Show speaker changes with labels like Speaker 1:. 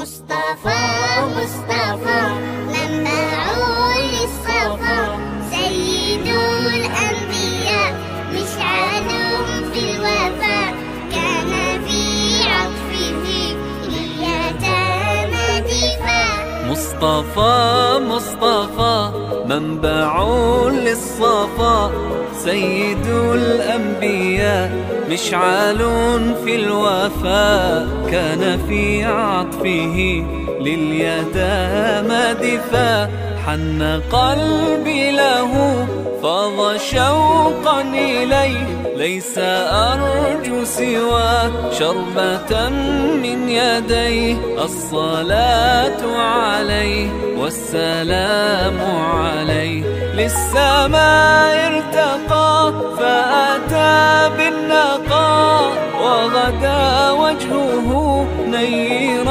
Speaker 1: مصطفى مصطفى منبع للصفا، سيد الأنبياء مشعل في الوفاء، كان في عطفه لليتامى دفاع.
Speaker 2: مصطفى مصطفى منبع للصفا، سيد الأنبياء مشعل في الوفاء، كان في عطفه لليتامى دفاع. حن قلبي له فاض شوقا إليه، ليس أرجو سوى شربة من يديه. الصلاة عليه والسلام عليه، للسماء ارتقى فأتى بالنقاء، وغدا وجهه نيرا